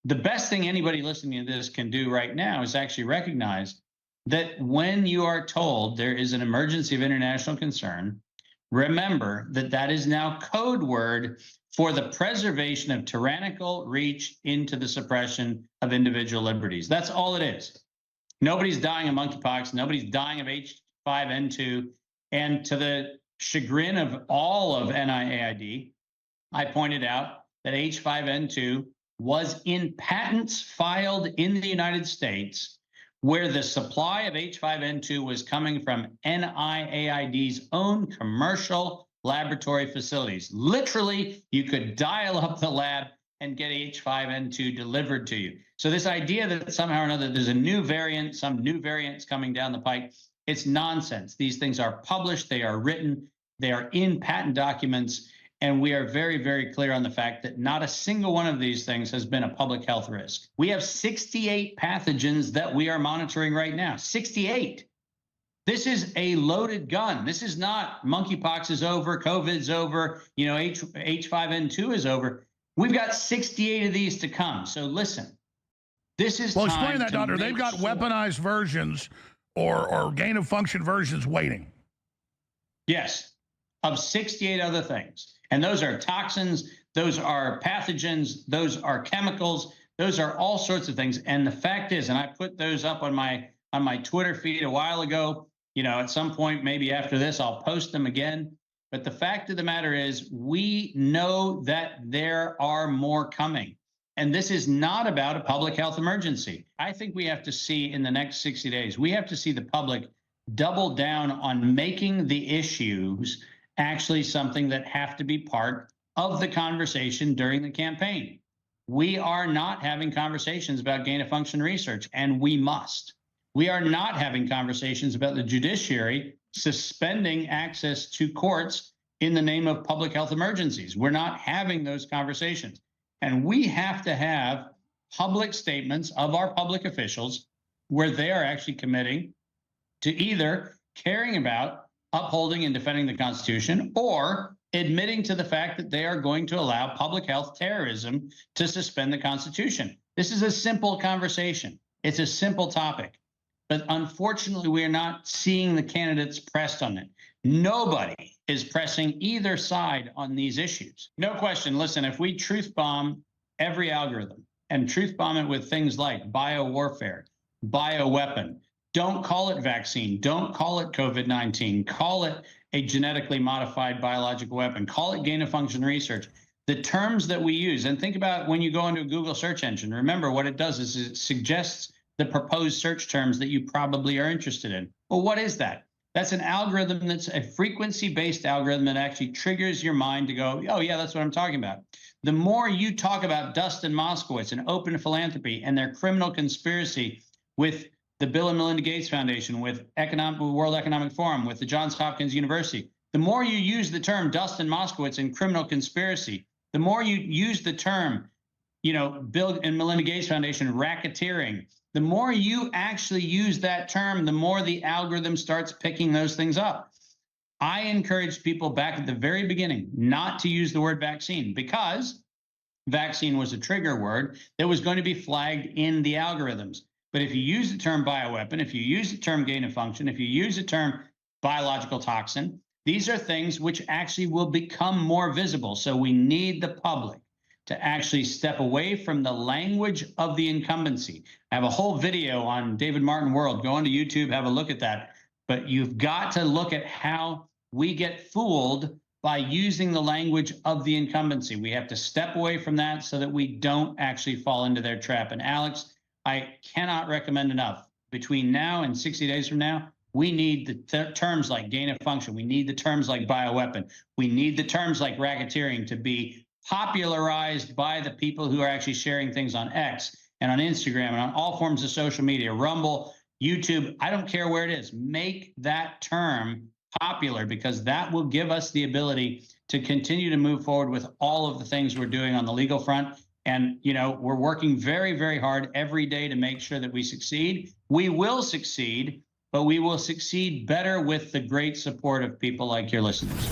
the best thing anybody listening to this can do right now is actually recognize that when you are told there is an emergency of international concern, remember that that is now code word for the preservation of tyrannical reach into the suppression of individual liberties. That's all it is. Nobody's dying of monkeypox. Nobody's dying of H5N2. And to the chagrin of all of NIAID, I pointed out that H5N2 was in patents filed in the United States, where the supply of H5N2 was coming from NIAID's own commercial laboratory facilities. Literally, you could dial up the lab and get H5N2 delivered to you. So this idea that somehow or another there's a new variant, some new variants coming down the pike, it's nonsense. These things are published, they are written, they are in patent documents, and we are very, very clear on the fact that not a single one of these things has been a public health risk. We have 68 pathogens that we are monitoring right now. 68. This is a loaded gun. This is not monkeypox is over, COVID's over, H5N2 is over. We've got 68 of these to come. So listen, this is well, time explain that, to Doctor. They've got weaponized versions or gain of function versions waiting. Yes, of 68 other things. And those are toxins, those are pathogens, those are chemicals, those are all sorts of things. And the fact is, and I put those up on my Twitter feed a while ago, at some point, maybe after this, I'll post them again. But the fact of the matter is, we know that there are more coming. And this is not about a public health emergency. I think we have to see in the next 60 days, we have to see the public double down on making the issues actually something that have to be part of the conversation during the campaign. We are not having conversations about gain of function research, and we must. We are not having conversations about the judiciary suspending access to courts in the name of public health emergencies. We're not having those conversations. And we have to have public statements of our public officials where they are actually committing to either caring about upholding and defending the Constitution, or admitting to the fact that they are going to allow public health terrorism to suspend the Constitution. This is a simple conversation. It's a simple topic. But unfortunately, we are not seeing the candidates pressed on it. Nobody is pressing either side on these issues. No question. Listen, if we truth bomb every algorithm and truth bomb it with things like biowarfare, bioweapon, don't call it vaccine. Don't call it COVID-19. Call it a genetically modified biological weapon. Call it gain of function research. The terms that we use, and think about when you go into a Google search engine, remember what it does is it suggests the proposed search terms that you probably are interested in. Well, what is that? That's an algorithm that's a frequency-based algorithm that actually triggers your mind to go, oh, yeah, that's what I'm talking about. The more you talk about Dustin Moskowitz and open philanthropy and their criminal conspiracy with the Bill and Melinda Gates Foundation, with World Economic Forum, with the Johns Hopkins University, the more you use the term Dustin Moskowitz and criminal conspiracy, the more you use the term, Bill and Melinda Gates Foundation racketeering, the more you actually use that term, the more the algorithm starts picking those things up. I encourage people back at the very beginning not to use the word vaccine, because vaccine was a trigger word that was going to be flagged in the algorithms. But if you use the term bioweapon, if you use the term gain of function, if you use the term biological toxin, these are things which actually will become more visible. So we need the public to actually step away from the language of the incumbency. I have a whole video on David Martin World. Go onto YouTube, have a look at that. But you've got to look at how we get fooled by using the language of the incumbency. We have to step away from that so that we don't actually fall into their trap. And Alex, I cannot recommend enough. Between now and 60 days from now, we need the terms like gain of function. We need the terms like bioweapon. We need the terms like racketeering to be popularized by the people who are actually sharing things on X and on Instagram and on all forms of social media, Rumble, YouTube. I don't care where it is. Make that term popular, because that will give us the ability to continue to move forward with all of the things we're doing on the legal front. And, we're working very, very hard every day to make sure that we succeed. We will succeed, but we will succeed better with the great support of people like your listeners.